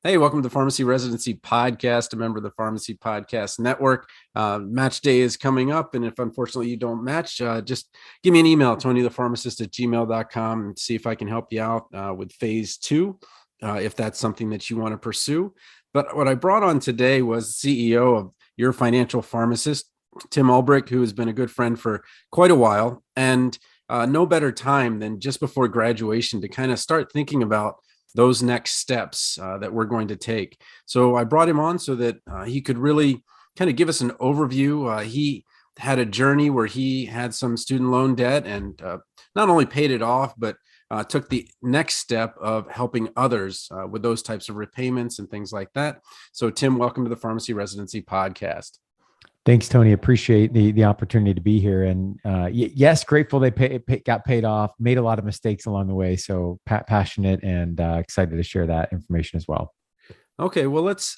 Hey, welcome to the Pharmacy Residency Podcast, a member of the Pharmacy Podcast Network. Match day is coming up, and if unfortunately you don't match, just give me an email, tonythepharmacist@gmail.com, and see if I can help you out with phase two, if that's something that you want to pursue. But what I brought on today was CEO of Your Financial Pharmacist, Tim Ulbrich, who has been a good friend for quite a while, and no better time than just before graduation to kind of start thinking about those next steps that we're going to take. So I brought him on so that he could really kind of give us an overview. He had a journey where he had some student loan debt and not only paid it off, but took the next step of helping others with those types of repayments and things like that. So Tim, welcome to the Pharmacy Residency Podcast. Thanks, Tony. Appreciate the opportunity to be here. And yes, grateful they got paid off. Made a lot of mistakes along the way. So passionate and excited to share that information as well. Okay, well, let's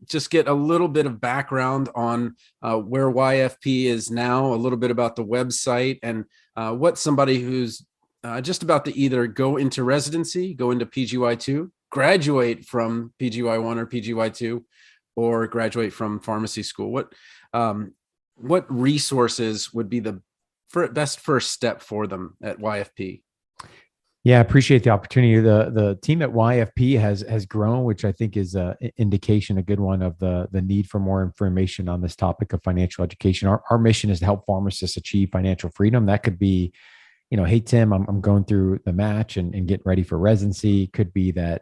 just get a little bit of background on where YFP is now, a little bit about the website, and what somebody who's just about to either go into residency, go into PGY2, graduate from PGY1 or PGY2, or graduate from pharmacy school. What resources would be the best first step for them at YFP? Yeah, I appreciate the opportunity. The team at YFP has grown, which I think is an indication, a good one, of the need for more information on this topic of financial education. Our mission is to help pharmacists achieve financial freedom. That could be, hey, Tim, I'm going through the match and getting ready for residency. Could be that,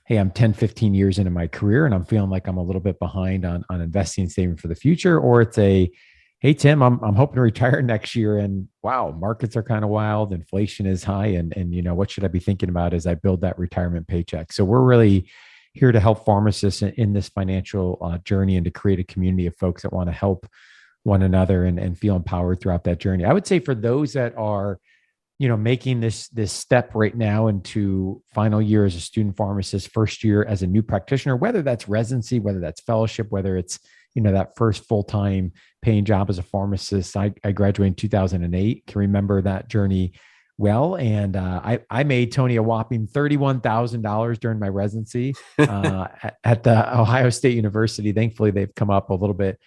hey, I'm 10, 15 years into my career and I'm feeling like I'm a little bit behind on investing and saving for the future. Or it's hey, Tim, I'm hoping to retire next year and wow, markets are kind of wild. Inflation is high. And what should I be thinking about as I build that retirement paycheck? So we're really here to help pharmacists in this financial journey and to create a community of folks that want to help one another and feel empowered throughout that journey. I would say for those that are making this step right now into final year as a student pharmacist, first year as a new practitioner, whether that's residency, whether that's fellowship, whether it's, that first full-time paying job as a pharmacist. I graduated in 2008, can remember that journey well. And I made, Tony, a whopping $31,000 during my residency at the Ohio State University. Thankfully, they've come up a little bit,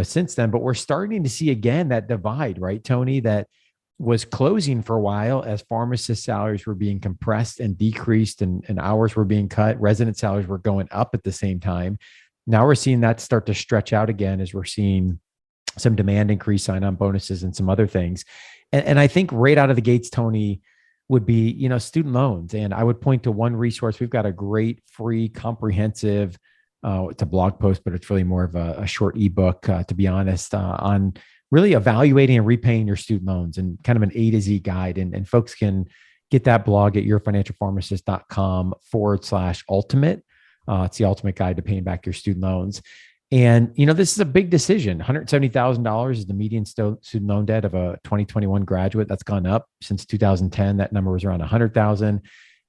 since then, but we're starting to see again that divide, right, Tony, that was closing for a while as pharmacist salaries were being compressed and decreased and hours were being cut. Resident salaries were going up at the same time. Now we're seeing that start to stretch out again as we're seeing some demand increase, sign-on bonuses, and some other things. And I think right out of the gates, Tony, would be, student loans. And I would point to one resource. We've got a great, free, comprehensive, it's a blog post, but it's really more of a short ebook, to be honest, on really evaluating and repaying your student loans and kind of an A to Z guide. And folks can get that blog at yourfinancialpharmacist.com/ultimate. It's the ultimate guide to paying back your student loans. And, this is a big decision. $170,000 is the median student loan debt of a 2021 graduate. That's gone up since 2010. That number was around 100,000.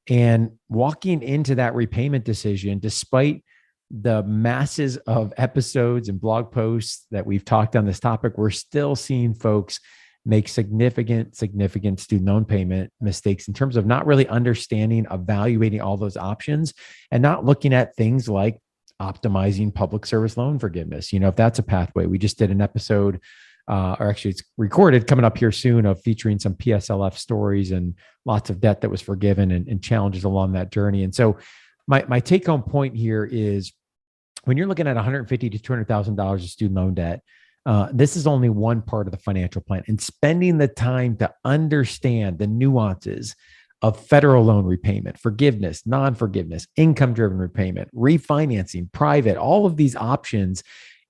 And walking into that repayment decision, despite the masses of episodes and blog posts that we've talked on this topic, we're still seeing folks make significant student loan payment mistakes in terms of not really understanding, evaluating all those options, and not looking at things like optimizing public service loan forgiveness. If that's a pathway. We just did an episode, or actually it's recorded, coming up here soon, of featuring some PSLF stories and lots of debt that was forgiven and challenges along that journey. And so my take home point here is, when you're looking at $150,000 to $200,000 of student loan debt, this is only one part of the financial plan. And spending the time to understand the nuances of federal loan repayment, forgiveness, non-forgiveness, income-driven repayment, refinancing, private, all of these options,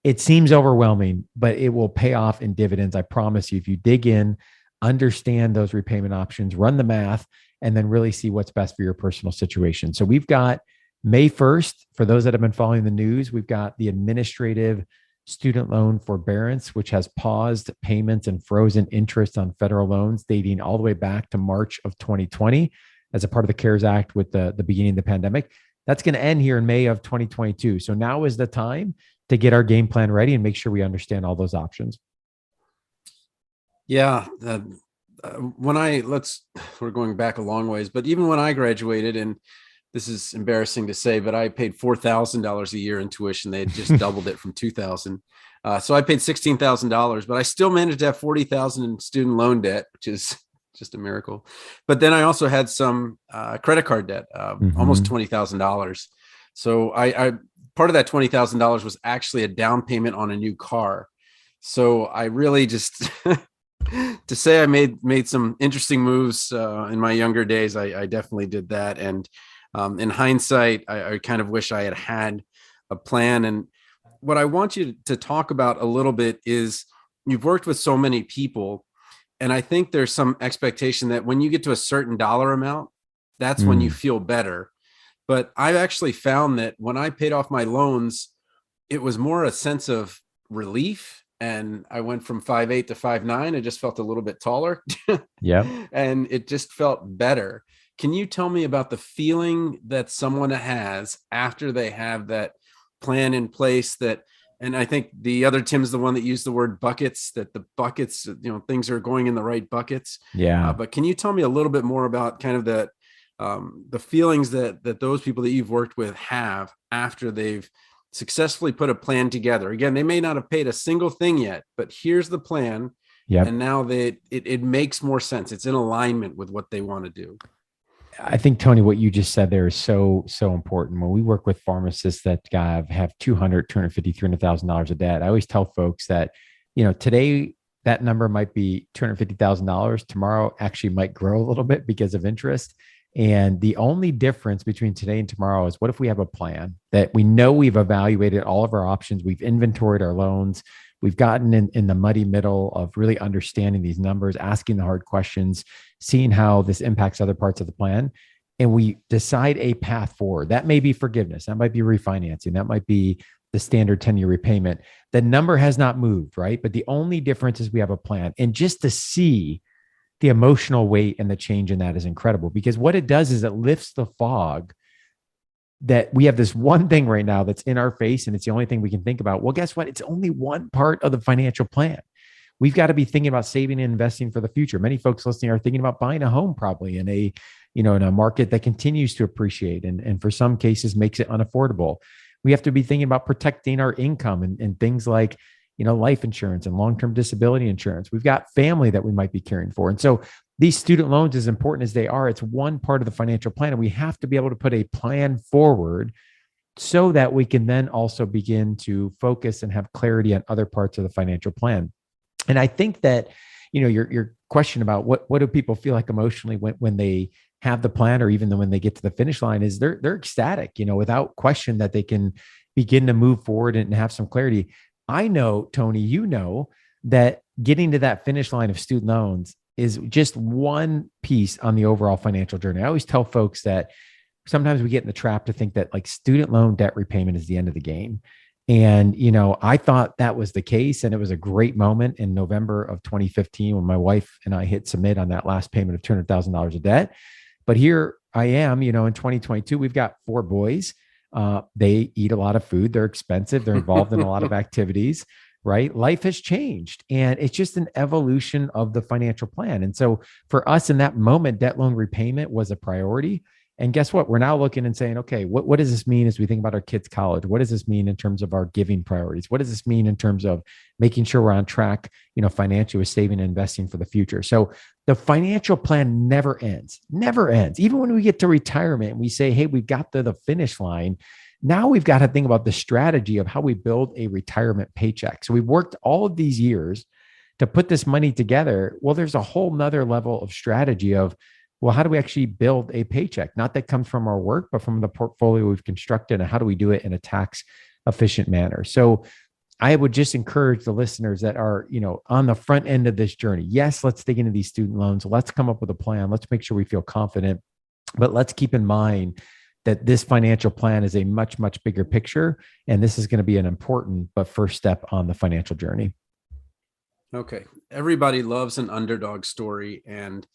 it seems overwhelming, but it will pay off in dividends. I promise you, if you dig in, understand those repayment options, run the math, and then really see what's best for your personal situation. So we've got May 1st, for those that have been following the news, we've got the administrative student loan forbearance, which has paused payments and frozen interest on federal loans dating all the way back to March of 2020 as a part of the CARES Act with the beginning of the pandemic. That's going to end here in May of 2022. So now is the time to get our game plan ready and make sure we understand all those options. Yeah. We're going back a long ways, but even when I graduated, and this is embarrassing to say, but I paid $4,000 a year in tuition. They had just doubled it from 2,000. So I paid $16,000, but I still managed to have 40,000 in student loan debt, which is just a miracle. But then I also had some credit card debt, almost $20,000. So I part of that $20,000 was actually a down payment on a new car. So I really just to say I made some interesting moves in my younger days. I definitely did that. And in hindsight, I kind of wish I had a plan. And what I want you to talk about a little bit is you've worked with so many people. And I think there's some expectation that when you get to a certain dollar amount, that's when you feel better. But I've actually found that when I paid off my loans, it was more a sense of relief. And I went from 5'8" to 5'9". I just felt a little bit taller. Yeah. And it just felt better. Can you tell me about the feeling that someone has after they have that plan in place? And I think the other Tim's the one that used the word buckets, that the buckets, things are going in the right buckets. Yeah. But can you tell me a little bit more about kind of the feelings that those people that you've worked with have after they've successfully put a plan together? Again, they may not have paid a single thing yet, but here's the plan. Yeah. And now it makes more sense. It's in alignment with what they want to do. I think, Tony, what you just said there is so important. When we work with pharmacists that have $200,000, $250,000, $300,000 of debt, I always tell folks that, today that number might be $250,000. Tomorrow actually might grow a little bit because of interest. And the only difference between today and tomorrow is, what if we have a plan that we know we've evaluated all of our options, we've inventoried our loans, we've gotten in the muddy middle of really understanding these numbers, asking the hard questions, seeing how this impacts other parts of the plan, and we decide a path forward. That may be forgiveness. That might be refinancing. That might be the standard 10-year repayment. The number has not moved, right? But the only difference is we have a plan. And just to see the emotional weight and the change in that is incredible, because what it does is it lifts the fog that we have this one thing right now that's in our face and it's the only thing we can think about. Well, guess what? It's only one part of the financial plan. We've got to be thinking about saving and investing for the future. Many folks listening are thinking about buying a home, probably in a market that continues to appreciate and for some cases makes it unaffordable. We have to be thinking about protecting our income and things like, life insurance and long-term disability insurance. We've got family that we might be caring for. And so these student loans, as important as they are, it's one part of the financial plan. And we have to be able to put a plan forward so that we can then also begin to focus and have clarity on other parts of the financial plan. And I think that, your question about what do people feel like emotionally when they have the plan, or even when they get to the finish line, is they're ecstatic, without question, that they can begin to move forward and have some clarity. I know, Tony, that getting to that finish line of student loans is just one piece on the overall financial journey. I always tell folks that sometimes we get in the trap to think that like student loan debt repayment is the end of the game. And, I thought that was the case. And it was a great moment in November of 2015 when my wife and I hit submit on that last payment of $200,000 of debt. But here I am, in 2022, we've got 4 boys. They eat a lot of food. They're expensive. They're involved in a lot of activities, right? Life has changed, and it's just an evolution of the financial plan. And so for us in that moment, debt loan repayment was a priority. And guess what? We're now looking and saying, okay, what does this mean as we think about our kids' college? What does this mean in terms of our giving priorities? What does this mean in terms of making sure we're on track, financially, with saving and investing for the future? So the financial plan never ends. Even when we get to retirement and we say, hey, we've got to the finish line. Now we've got to think about the strategy of how we build a retirement paycheck. So we've worked all of these years to put this money together. Well, there's a whole nother level of strategy of, well, how do we actually build a paycheck? Not that comes from our work, but from the portfolio we've constructed, and how do we do it in a tax efficient manner? So I would just encourage the listeners that are, on the front end of this journey. Yes, let's dig into these student loans. Let's come up with a plan. Let's make sure we feel confident, but let's keep in mind that this financial plan is a much, much bigger picture. And this is going to be an important but first step on the financial journey. Okay. Everybody loves an underdog story, and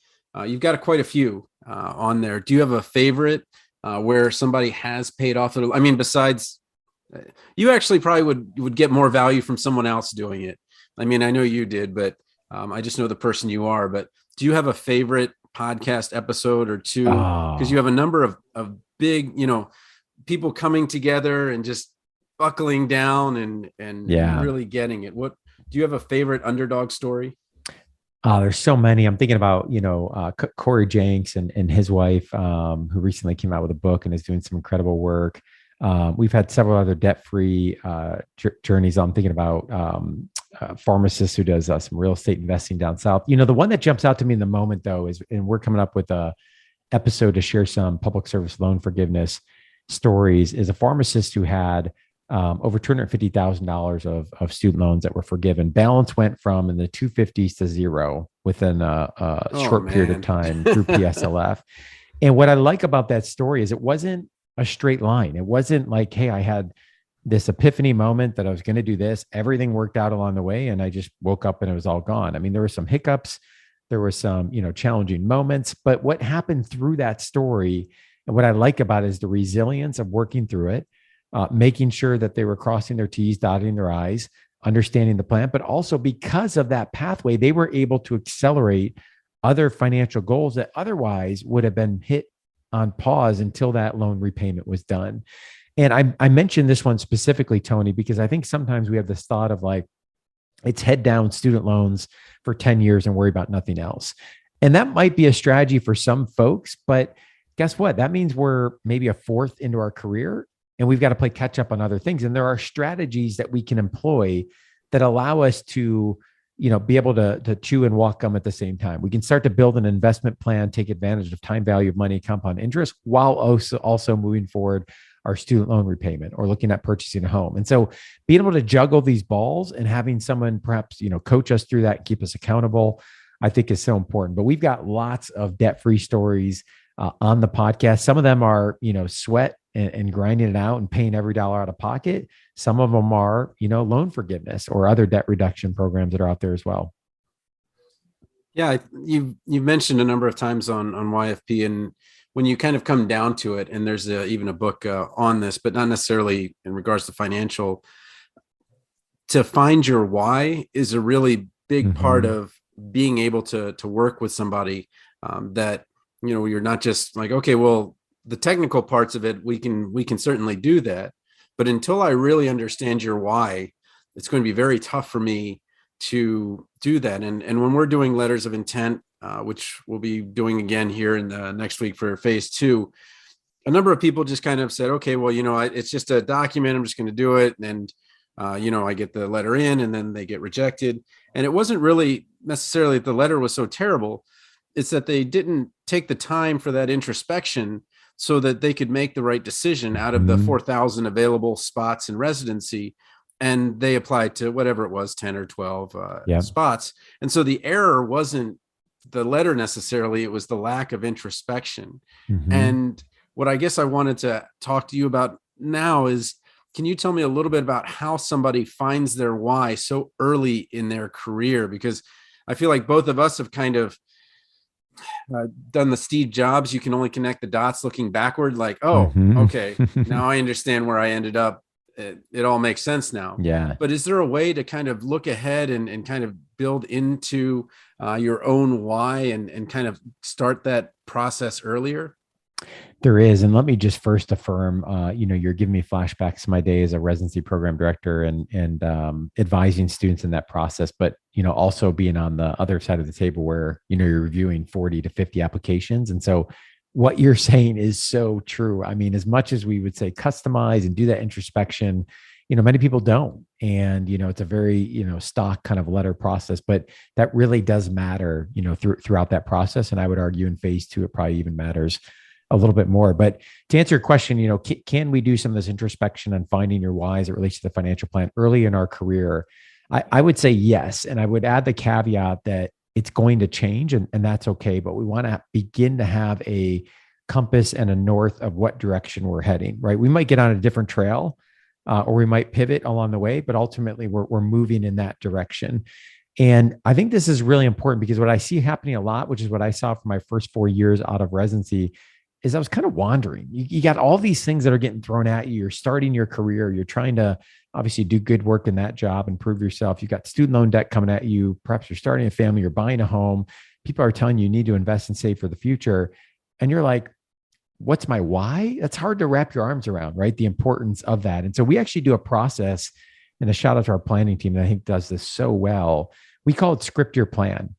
you've got quite a few on there. Do you have a favorite where somebody has paid off? I mean, besides, you actually probably would get more value from someone else doing it. I mean, I know you did, but I just know the person you are. But do you have a favorite podcast episode or two, because you Oh, have a number of big, people coming together and just buckling down and yeah. really getting it. What do you have a favorite underdog story? There's so many. I'm thinking about, Corey Jenks and his wife, who recently came out with a book and is doing some incredible work. We've had several other debt-free journeys. I'm thinking about a pharmacist who does some real estate investing down south. The one that jumps out to me in the moment, though, is, and we're coming up with a episode to share some public service loan forgiveness stories, is a pharmacist who had over $250,000 of student loans that were forgiven. Balance went from in the 250s to zero within a Oh short period of man. time through PSLF. And what I like about that story is it wasn't a straight line. It wasn't like, hey, I had this epiphany moment that I was going to do this. Everything worked out along the way, and I just woke up and it was all gone. I mean, there were some hiccups, there were some, challenging moments, but what happened through that story, and what I like about it, is the resilience of working through it, making sure that they were crossing their T's, dotting their I's, understanding the plan, but also because of that pathway, they were able to accelerate other financial goals that otherwise would have been hit on pause until that loan repayment was done. And I mentioned this one specifically, Tony, because I think sometimes we have this thought of like, it's head down student loans for 10 years and worry about nothing else. And that might be a strategy for some folks, but guess what? That means we're maybe a fourth into our career and we've got to play catch up on other things. And there are strategies that we can employ that allow us to, be able to chew and walk gum at the same time. We can start to build an investment plan, take advantage of time value of money, compound interest, while also moving forward our student loan repayment or looking at purchasing a home. And so being able to juggle these balls and having someone perhaps, coach us through that and keep us accountable, I think is so important. But we've got lots of debt-free stories on the podcast. Some of them are, sweat and grinding it out and paying every dollar out of pocket. Some of them are, loan forgiveness or other debt reduction programs that are out there as well. Yeah, you've mentioned a number of times on YFP, and when you kind of come down to it, and there's even a book on this, but not necessarily in regards to financial, to find your why is a really big part Mm-hmm. of being able to work with somebody that you're not just like, okay, well, the technical parts of it, we can certainly do that, but until I really understand your why, it's going to be very tough for me to do that. And when we're doing letters of intent, which we'll be doing again here in the next week for phase 2, a number of people just kind of said, okay, well, it's just a document, I'm just going to do it. And I get the letter in and then they get rejected. And it wasn't really necessarily that the letter was so terrible. It's that they didn't take the time for that introspection so that they could make the right decision out of the Mm-hmm. 4,000 available spots in residency. And they applied to whatever it was, 10 or 12 Yeah. spots. And so the error wasn't the letter necessarily, it was the lack of introspection. Mm-hmm. And what I guess I wanted to talk to you about now is, can you tell me a little bit about how somebody finds their why so early in their career? Because I feel like both of us have kind of done the Steve Jobs, you can only connect the dots looking backward, like, oh, okay, Mm-hmm. now I understand where I ended up. It all makes sense now. Yeah. But is there a way to kind of look ahead and kind of build into your own why and kind of start that process earlier? There is. And let me just first affirm, you're giving me flashbacks to my day as a residency program director and advising students in that process, but, also being on the other side of the table where, you're reviewing 40 to 50 applications. And so what you're saying is so true. I mean, as much as we would say customize and do that introspection, many people don't. And, it's a very, stock kind of letter process, but that really does matter, throughout that process. And I would argue in phase 2, it probably even matters a little bit more. But to answer your question, can we do some of this introspection and finding your why as it relates to the financial plan early in our career? I would say yes. And I would add the caveat that it's going to change and that's okay. But we want to begin to have a compass and a north of what direction we're heading, right? We might get on a different trail or we might pivot along the way, but ultimately we're moving in that direction. And I think this is really important because what I see happening a lot, which is what I saw for my first 4 years out of residency, is I was kind of wandering. You got all these things that are getting thrown at you. You're starting your career. You're trying to obviously do good work in that job, improve yourself. You got student loan debt coming at you. Perhaps you're starting a family, you're buying a home. People are telling you need to invest and save for the future. And you're like, what's my why? That's hard to wrap your arms around, right? The importance of that. And so we actually do a process, and a shout out to our planning team that I think does this so well. We call it script your plan.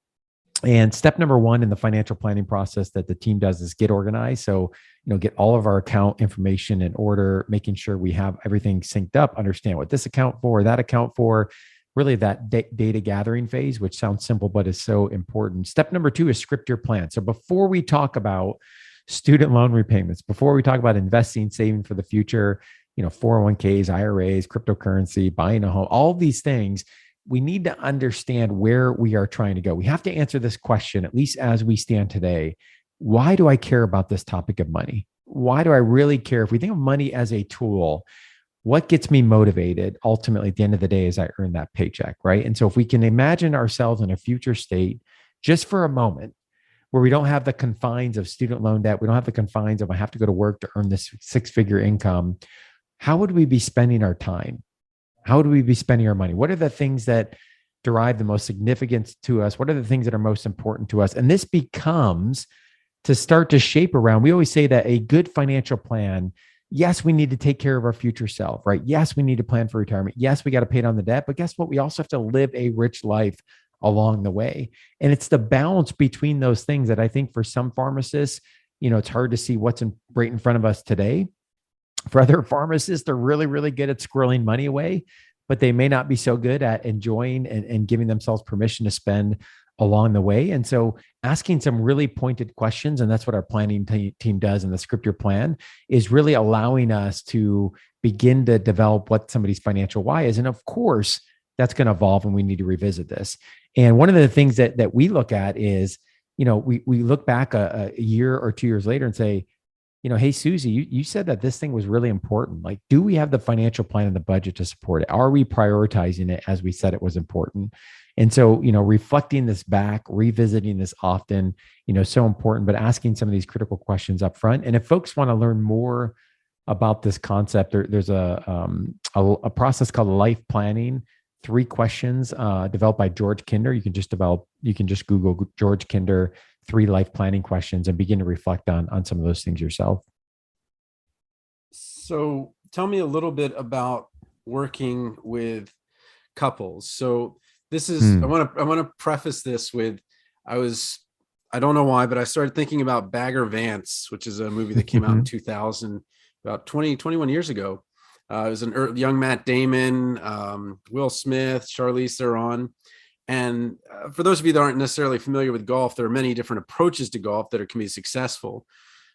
And step number one in the financial planning process that the team does is get organized. So, get all of our account information in order, making sure we have everything synced up, understand what this account for, that account for, really that data gathering phase, which sounds simple, but is so important. Step number two is script your plan. So before we talk about student loan repayments, before we talk about investing, saving for the future, 401ks, IRAs, cryptocurrency, buying a home, all these things, we need to understand where we are trying to go. We have to answer this question, at least as we stand today. Why do I care about this topic of money? Why do I really care? If we think of money as a tool, what gets me motivated ultimately at the end of the day is I earn that paycheck, right? And so if we can imagine ourselves in a future state just for a moment, where we don't have the confines of student loan debt, we don't have the confines of I have to go to work to earn this six-figure income, how would we be spending our time? How would we be spending our money? What are the things that derive the most significance to us? What are the things that are most important to us? And this becomes to start to shape around. We always say that a good financial plan, yes, we need to take care of our future self, right? Yes, we need to plan for retirement. Yes, we got to pay down the debt, but guess what? We also have to live a rich life along the way. And it's the balance between those things that I think for some pharmacists, it's hard to see what's right in front of us today. For other pharmacists, they're really, really good at squirreling money away, but they may not be so good at enjoying and giving themselves permission to spend along the way. And so asking some really pointed questions, and that's what our planning team does in the Script Your Plan, is really allowing us to begin to develop what somebody's financial why is. And of course, that's going to evolve and we need to revisit this. And one of the things that we look at is, we look back a year or 2 years later and say, hey, Susie, you said that this thing was really important. Like, do we have the financial plan and the budget to support it? Are we prioritizing it as we said it was important? And so, reflecting this back, revisiting this often, so important, but asking some of these critical questions up front. And if folks want to learn more about this concept, there's a process called life planning, 3 questions developed by George Kinder. You can just Google George Kinder 3 life planning questions and begin to reflect on some of those things yourself. So tell me a little bit about working with couples. So this is, I want to preface this with, I don't know why, but I started thinking about Bagger Vance, which is a movie that came out in 2000, about 21 years ago. It was young Matt Damon, Will Smith, Charlize Theron. And for those of you that aren't necessarily familiar with golf, there are many different approaches to golf that can be successful.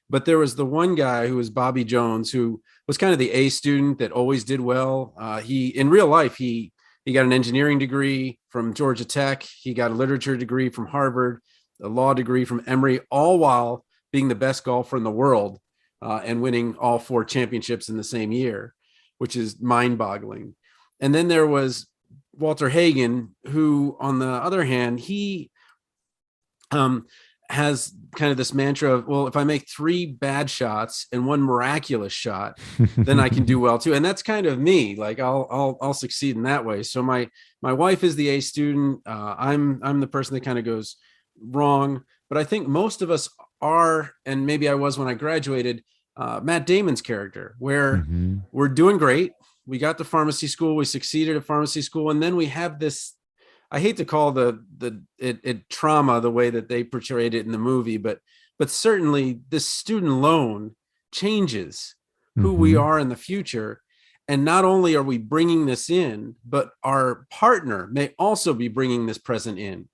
But there was the one guy who was Bobby Jones, who was kind of the A student that always did well. In real life, he got an engineering degree from Georgia Tech. He got a literature degree from Harvard, a law degree from Emory, all while being the best golfer in the world and winning all 4 championships in the same year, which is mind-boggling. And then there was Walter Hagen, who, on the other hand, he has kind of this mantra of, well, if I make 3 bad shots and 1 miraculous shot, then I can do well too. And that's kind of me. Like I'll succeed in that way. So my wife is the A student. I'm the person that kind of goes wrong. But I think most of us are, and maybe I was when I graduated, Matt Damon's character, where we're doing great. We got to pharmacy school. We succeeded at pharmacy school. And then we have this, I hate to call it trauma the way that they portrayed it in the movie, but certainly this student loan changes who we are in the future. And not only are we bringing this in, but our partner may also be bringing this present in.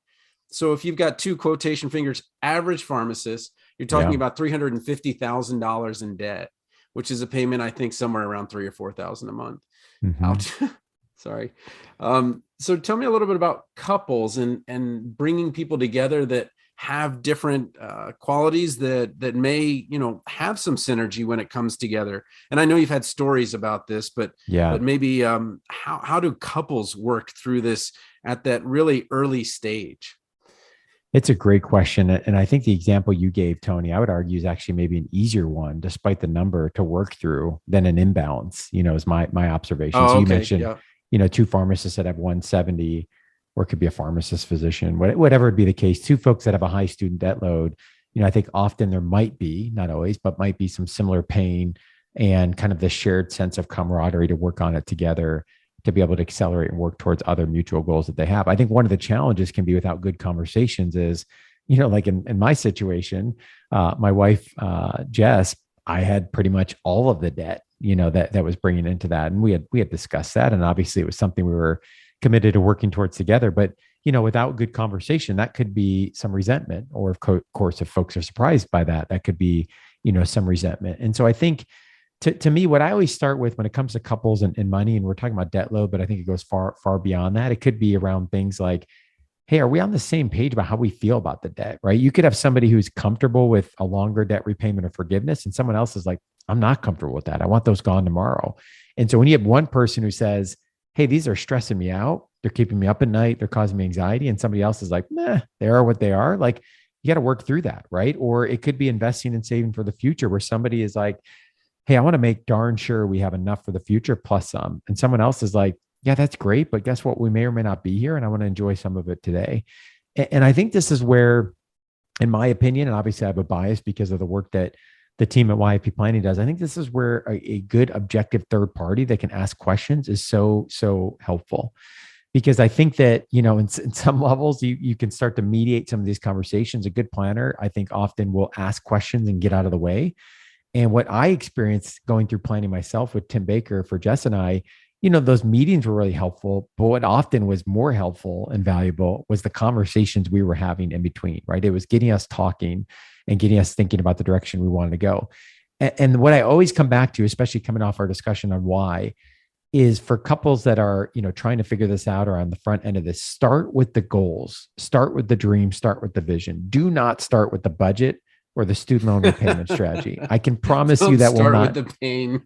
So if you've got 2 quotation fingers, average pharmacist, you're talking about $350,000 in debt, which is a payment, I think, somewhere around $3,000 or $4,000 a month. Ouch. Sorry. So tell me a little bit about couples and bringing people together that have different qualities that may, have some synergy when it comes together. And I know you've had stories about this, but maybe how do couples work through this at that really early stage? It's a great question. And I think the example you gave, Tony, I would argue is actually maybe an easier one, despite the number to work through than an imbalance, is my observation. So Oh, you okay. mentioned, Yeah. two pharmacists that have 170, or it could be a pharmacist physician, whatever would be the case, two folks that have a high student debt load. I think often there might be, not always, but might be some similar pain and kind of the shared sense of camaraderie to work on it together, to be able to accelerate and work towards other mutual goals that they have. I think one of the challenges can be without good conversations is, like in my situation, my wife, Jess, I had pretty much all of the debt, that was bringing into that. And we had discussed that. And obviously it was something we were committed to working towards together. But, without good conversation, that could be some resentment, or of course, if folks are surprised by that, that could be, some resentment. And so I think, to me, what I always start with when it comes to couples and money, and we're talking about debt load, but I think it goes far, far beyond that. It could be around things like, hey, are we on the same page about how we feel about the debt, right? You could have somebody who's comfortable with a longer debt repayment or forgiveness, and someone else is like, I'm not comfortable with that. I want those gone tomorrow. And so when you have one person who says, hey, these are stressing me out, they're keeping me up at night, they're causing me anxiety, and somebody else is like, nah, they are what they are. Like, you got to work through that, right? Or it could be investing and saving for the future, where somebody is like, hey, I want to make darn sure we have enough for the future plus some. And someone else is like, yeah, that's great, but guess what? We may or may not be here, and I want to enjoy some of it today. And I think this is where, in my opinion, and obviously I have a bias because of the work that the team at YFP Planning does, I think this is where a good objective third party that can ask questions is so, so helpful. Because I think that, in some levels, you can start to mediate some of these conversations. A good planner, I think, often will ask questions and get out of the way. And what I experienced going through planning myself with Tim Baker for Jess and I, those meetings were really helpful. But what often was more helpful and valuable was the conversations we were having in between, right? It was getting us talking and getting us thinking about the direction we wanted to go. And what I always come back to, especially coming off our discussion on why, is for couples that are, trying to figure this out or on the front end of this, start with the goals, start with the dream, start with the vision. Do not start with the budget or the student loan repayment strategy. I can promise you Don't that will start not. with the pain.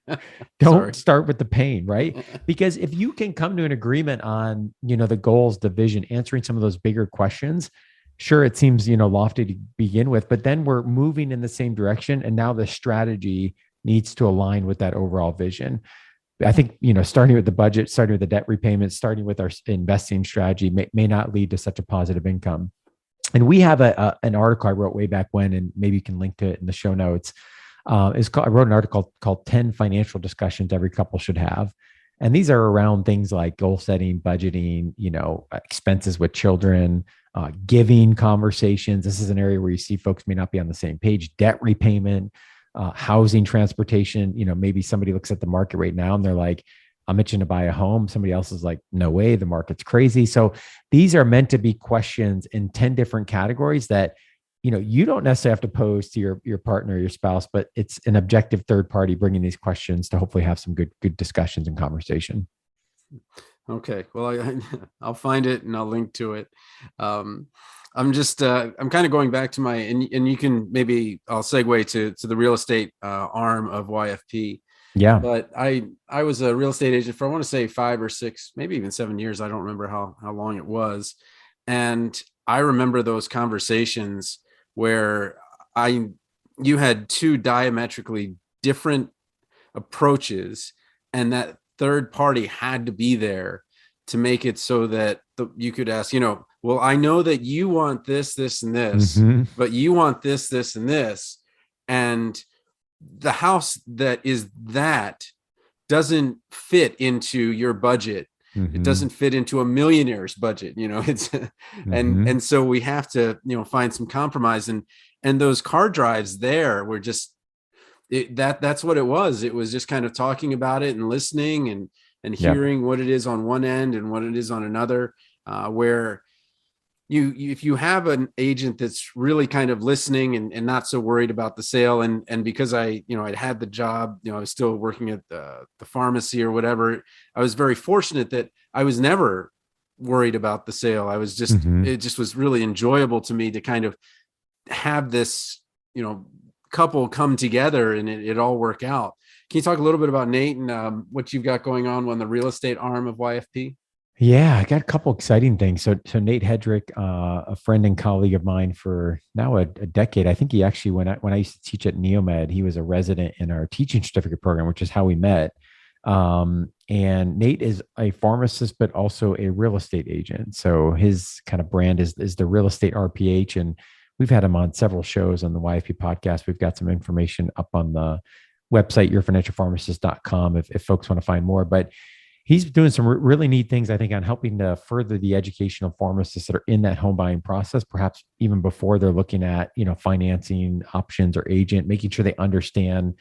Don't start with the pain, right? Because if you can come to an agreement on, the goals, the vision, answering some of those bigger questions, sure, it seems, lofty to begin with, but then we're moving in the same direction. And now the strategy needs to align with that overall vision. I think, starting with the budget, starting with the debt repayment, starting with our investing strategy may not lead to such a positive income. And we have an article I wrote way back when, and maybe you can link to it in the show notes. I wrote an article called 10 Financial Discussions Every Couple Should Have. And these are around things like goal setting, budgeting, expenses with children, giving conversations. This is an area where you see folks may not be on the same page, debt repayment, housing, transportation. Maybe somebody looks at the market right now and they're like, I'm itching to buy a home. Somebody else is like, no way, the market's crazy. So these are meant to be questions in 10 different categories that, you don't necessarily have to pose to your partner or your spouse, but it's an objective third party bringing these questions to hopefully have some good discussions and conversation. Okay. Well, I'll find it and I'll link to it. I'm kind of going back to and you can maybe I'll segue to the real estate arm of YFP. Yeah. But I was a real estate agent for, I want to say 5 or 6, maybe even 7 years. I don't remember how long it was. And I remember those conversations where you had two diametrically different approaches, and that third party had to be there to make it so that you could ask, well, I know that you want this, this, and this, but you want this, this, and this. And the house that doesn't fit into your budget. It doesn't fit into a millionaire's budget, it's and so we have to, find some compromise, and those car drives there were just that's what it was. It was just kind of talking about it and listening and hearing what it is on one end and what it is on another, where if you have an agent that's really kind of listening and not so worried about the sale, and because I'd had the job, I was still working at the pharmacy or whatever, I was very fortunate that I was never worried about the sale. I was just it just was really enjoyable to me to kind of have this couple come together and it all work out. Can you talk a little bit about Nate and what you've got going on the real estate arm of YFP? Yeah, I got a couple exciting things. So Nate Hedrick, a friend and colleague of mine for now a decade. I think he actually, when I used to teach at Neomed, he was a resident in our teaching certificate program, which is how we met. And Nate is a pharmacist, but also a real estate agent. So his kind of brand is the real estate RPH, and we've had him on several shows on the YFP podcast. We've got some information up on the website, yourfinancialpharmacist.com, if folks want to find more. But he's doing some really neat things, I think, on helping to further the education of pharmacists that are in that home buying process, perhaps even before they're looking at, financing options or agent, making sure they understand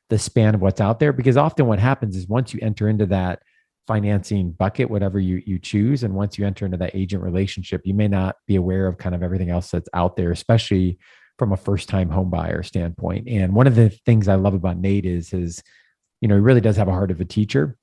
the span of what's out there. Because often what happens is once you enter into that financing bucket, whatever you choose, and once you enter into that agent relationship, you may not be aware of kind of everything else that's out there, especially from a first time home buyer standpoint. And one of the things I love about Nate is his, he really does have a heart of a teacher.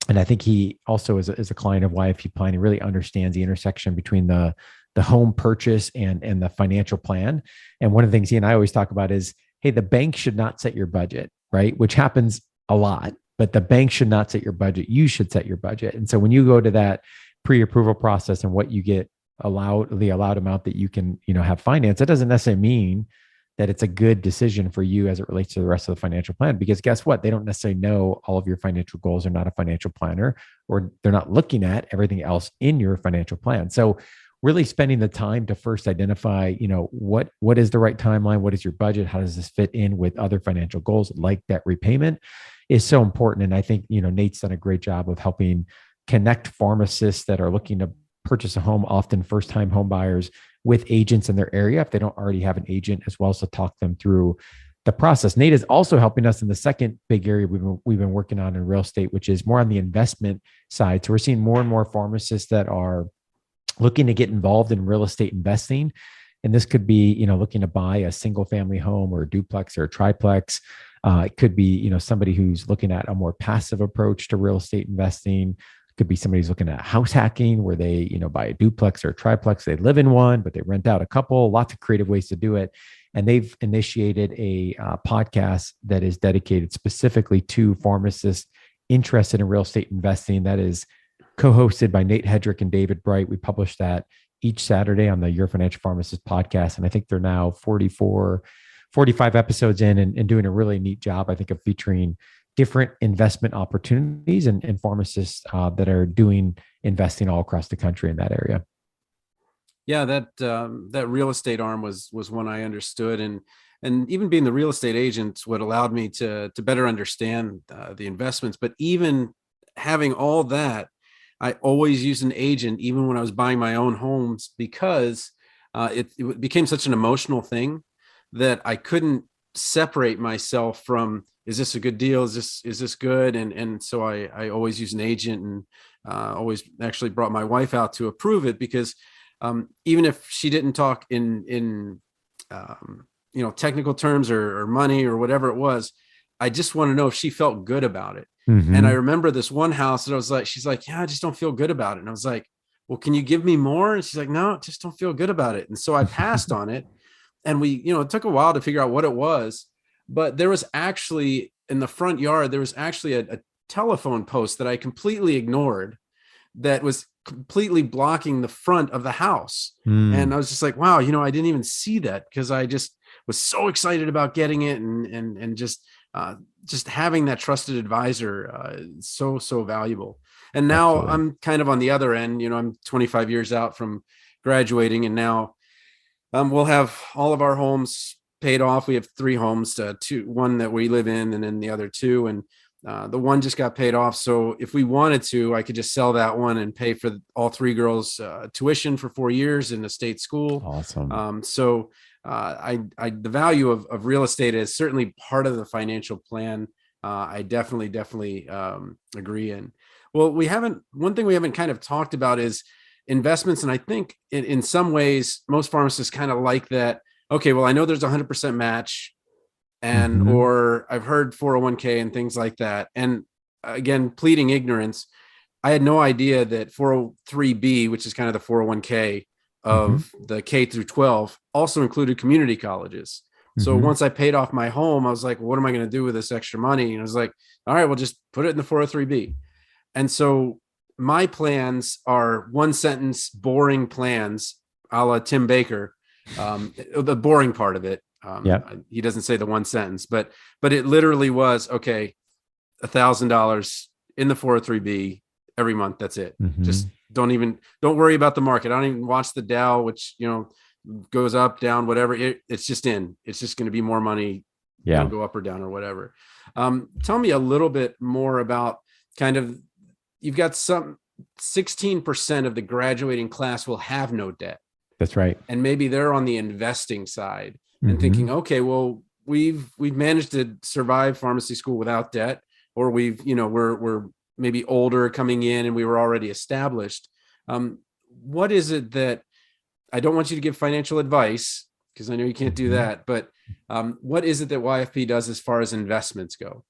And I think he also is a client of YFP Plan. He really understands the intersection between the home purchase and the financial plan. And one of the things he and I always talk about is, hey, the bank should not set your budget, right? Which happens a lot, but the bank should not set your budget. You should set your budget. And so when you go to that pre-approval process and what you get the allowed amount that you can, have finance, that doesn't necessarily mean that it's a good decision for you as it relates to the rest of the financial plan. Because guess what? They don't necessarily know all of your financial goals. They're not a financial planner, or they're not looking at everything else in your financial plan. So really spending the time to first identify, what is the right timeline? What is your budget? How does this fit in with other financial goals like debt repayment is so important. And I think, Nate's done a great job of helping connect pharmacists that are looking to purchase a home, often first time home buyers, with agents in their area if they don't already have an agent, as well as to talk them through the process. Nate is also helping us in the second big area we've been working on in real estate, which is more on the investment side. So we're seeing more and more pharmacists that are looking to get involved in real estate investing. And this could be, looking to buy a single family home or a duplex or a triplex. It could be, somebody who's looking at a more passive approach to real estate investing. Could be somebody who's looking at house hacking where they, buy a duplex or a triplex. They live in one, but they rent out a couple, lots of creative ways to do it. And they've initiated a podcast that is dedicated specifically to pharmacists interested in real estate investing. That is co-hosted by Nate Hedrick and David Bright. We publish that each Saturday on the Your Financial Pharmacist podcast. And I think they're now 45 episodes in and doing a really neat job, I think, of featuring different investment opportunities and pharmacists that are doing investing all across the country in that area. Yeah, that real estate arm was one I understood, and even being the real estate agent, what allowed me to better understand the investments. But even having all that, I always used an agent, even when I was buying my own homes, because it became such an emotional thing that I couldn't separate myself from, is this a good deal? Is this good? And so I always use an agent, and always actually brought my wife out to approve it, because even if she didn't talk in technical terms or money or whatever it was, I just want to know if she felt good about it. Mm-hmm. And I remember this one house that I was like, she's like, yeah, I just don't feel good about it. And I was like, well, can you give me more? And she's like, no, just don't feel good about it. And so I passed on it. And it took a while to figure out what it was, but there was actually in the front yard, there was actually a telephone post that I completely ignored that was completely blocking the front of the house. And I was just like, wow, I didn't even see that, because I just was so excited about getting it, and just having that trusted advisor, so valuable. And now Absolutely. I'm kind of on the other end. I'm 25 years out from graduating, and now we'll have all of our homes paid off. We have 3 homes, one that we live in, and then the other 2. And the one just got paid off. So if we wanted to, I could just sell that one and pay for all 3 girls' tuition for 4 years in a state school. Awesome. So the value of real estate is certainly part of the financial plan. I definitely agree. And well, one thing we haven't kind of talked about is investments. And I think in some ways, most pharmacists kind of like that. Okay, well, I know there's 100% match, and Mm-hmm. or I've heard 401k and things like that. And again, pleading ignorance, I had no idea that 403b, which is kind of the 401k Mm-hmm. of the K through 12, also included community colleges. So Mm-hmm. once I paid off my home, I was like, well, what am I going to do with this extra money? And I was like, all right, well, just put it in the 403b. And so my plans are one sentence, boring plans, a la Tim Baker. The boring part of it. Yeah. He doesn't say the one sentence, but it literally was, okay, $1,000 in the 403B every month. That's it. Mm-hmm. Just don't worry about the market. I don't even watch the Dow, which, goes up, down, whatever. It's just going to be more money. Yeah. It'll go up or down or whatever. Tell me a little bit more about kind of, you've got 16% of the graduating class will have no debt. That's right. And maybe they're on the investing side and Mm-hmm. thinking, okay, well, we've managed to survive pharmacy school without debt, or we're maybe older coming in and we were already established. What is it that, I don't want you to give financial advice because I know you can't do that, but what is it that YFP does as far as investments go?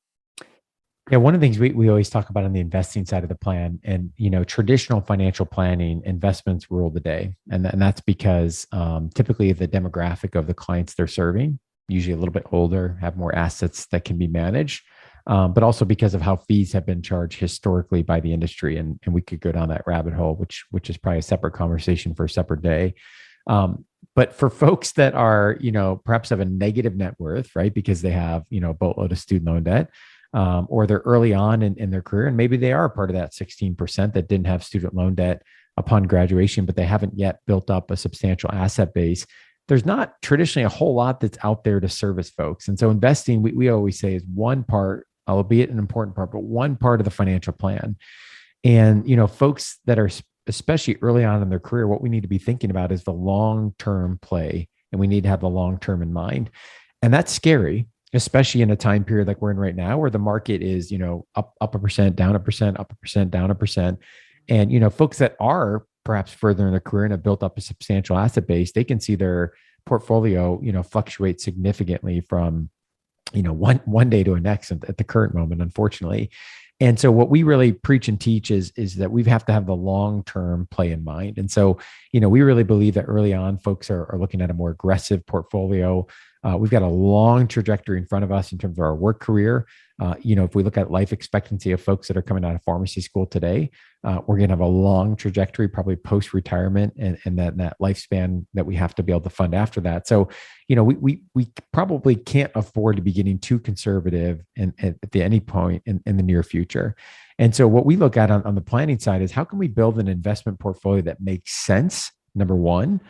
Yeah, one of the things we always talk about on the investing side of the plan, and traditional financial planning, investments rule the day, and that's because typically the demographic of the clients they're serving, usually a little bit older, have more assets that can be managed, but also because of how fees have been charged historically by the industry, and we could go down that rabbit hole, which is probably a separate conversation for a separate day. But for folks that are perhaps have a negative net worth, right, because they have a boatload of student loan debt. Or they're early on in their career, and maybe they are part of that 16% that didn't have student loan debt upon graduation, but they haven't yet built up a substantial asset base. There's not traditionally a whole lot that's out there to service folks. And so investing, we always say, is one part, albeit an important part, but one part of the financial plan. And, folks that are especially early on in their career, what we need to be thinking about is the long-term play, and we need to have the long-term in mind. And that's scary, especially in a time period like we're in right now, where the market is, up 1%, down 1%, up 1%, down 1%. And, folks that are perhaps further in their career and have built up a substantial asset base, they can see their portfolio, fluctuate significantly from, one day to the next at the current moment, unfortunately. And so what we really preach and teach is that we have to have the long-term play in mind. And so, we really believe that early on, folks are looking at a more aggressive portfolio. We've got a long trajectory in front of us in terms of our work career. If we look at life expectancy of folks that are coming out of pharmacy school today, we're going to have a long trajectory, probably post-retirement, and that lifespan that we have to be able to fund after that. So, we probably can't afford to be getting too conservative at any point in the near future. And so what we look at on the planning side is, how can we build an investment portfolio that makes sense? Number one,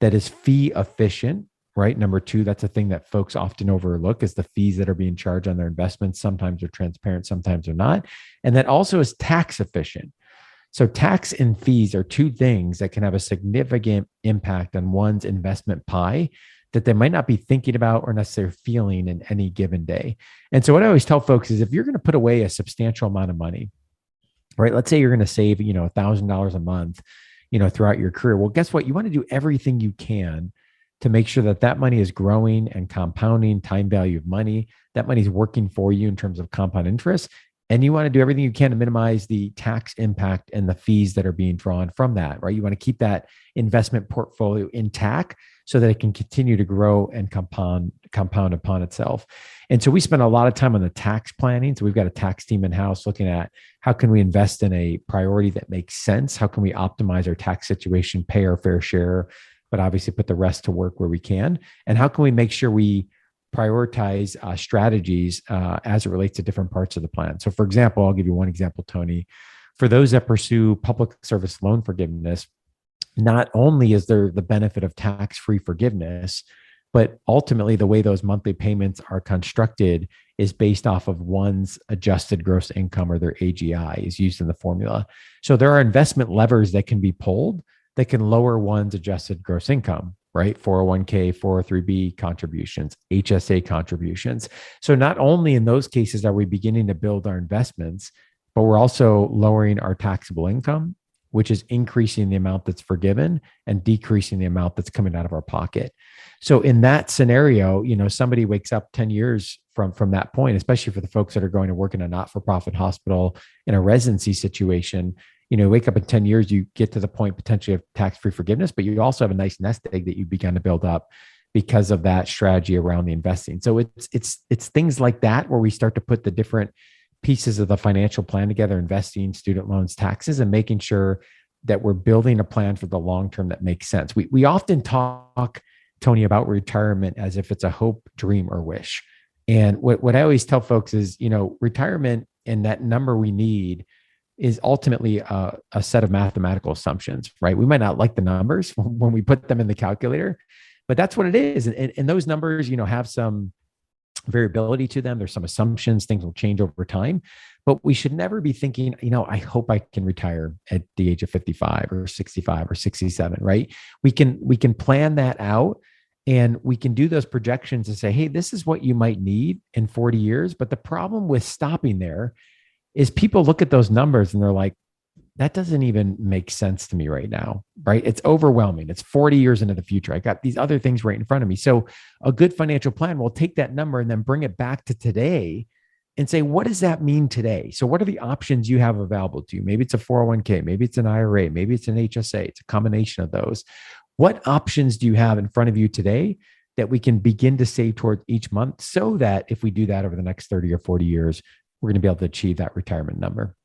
that is fee efficient. Right. Number two, that's a thing that folks often overlook, is the fees that are being charged on their investments. Sometimes they're transparent, sometimes they're not. And that also is tax efficient. So tax and fees are two things that can have a significant impact on one's investment pie that they might not be thinking about or necessarily feeling in any given day. And so what I always tell folks is, if you're going to put away a substantial amount of money, right? Let's say you're going to save, $1,000 a month, throughout your career. Well, guess what? You want to do everything you can to make sure that money is growing and compounding, time value of money. That money is working for you in terms of compound interest. And you want to do everything you can to minimize the tax impact and the fees that are being drawn from that, right? You want to keep that investment portfolio intact so that it can continue to grow and compound upon itself. And so we spend a lot of time on the tax planning. So we've got a tax team in-house looking at, how can we invest in a priority that makes sense? How can we optimize our tax situation, pay our fair share, but obviously put the rest to work where we can? And how can we make sure we prioritize strategies as it relates to different parts of the plan? So for example, I'll give you one example, Tony. For those that pursue public service loan forgiveness, not only is there the benefit of tax-free forgiveness, but ultimately the way those monthly payments are constructed is based off of one's adjusted gross income, or their AGI is used in the formula. So there are investment levers that can be pulled that can lower one's adjusted gross income, right? 401k, 403b contributions, HSA contributions. So not only in those cases are we beginning to build our investments, but we're also lowering our taxable income, which is increasing the amount that's forgiven and decreasing the amount that's coming out of our pocket. So in that scenario, somebody wakes up 10 years from that point, especially for the folks that are going to work in a not-for-profit hospital in a residency situation. Wake up in 10 years, you get to the point potentially of tax-free forgiveness, but you also have a nice nest egg that you've begun to build up because of that strategy around the investing. So it's things like that where we start to put the different pieces of the financial plan together, investing, student loans, taxes, and making sure that we're building a plan for the long term that makes sense. We often talk, Tony, about retirement as if it's a hope, dream, or wish. And what I always tell folks is, retirement and that number we need is ultimately a set of mathematical assumptions, right? We might not like the numbers when we put them in the calculator, but that's what it is. And those numbers, have some variability to them. There's some assumptions, things will change over time, but we should never be thinking, I hope I can retire at the age of 55 or 65 or 67, right? We can plan that out, and we can do those projections and say, hey, this is what you might need in 40 years. But the problem with stopping there is people look at those numbers and they're like, that doesn't even make sense to me right now, right? It's overwhelming. It's 40 years into the future. I got these other things right in front of me. So a good financial plan will take that number and then bring it back to today and say, what does that mean today? So what are the options you have available to you? Maybe it's a 401k, maybe it's an IRA, maybe it's an HSA. It's a combination of those. What options do you have in front of you today that we can begin to save towards each month, so that if we do that over the next 30 or 40 years, we're going to be able to achieve that retirement number?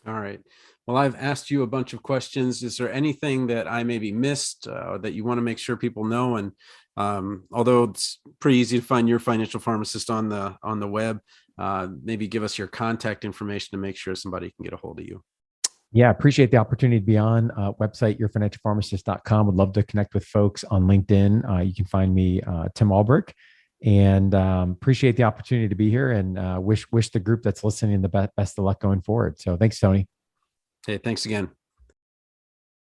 All right. Well, I've asked you a bunch of questions. Is there anything that I maybe missed that you want to make sure people know? And although it's pretty easy to find your financial pharmacist on the web, maybe give us your contact information to make sure somebody can get a hold of you. Yeah, appreciate the opportunity to be on website, yourfinancialpharmacist.com. Would love to connect with folks on LinkedIn. You can find me, Tim Ulbrich, and appreciate the opportunity to be here, and wish the group that's listening the best of luck going forward. So thanks, Tony. Hey, thanks again.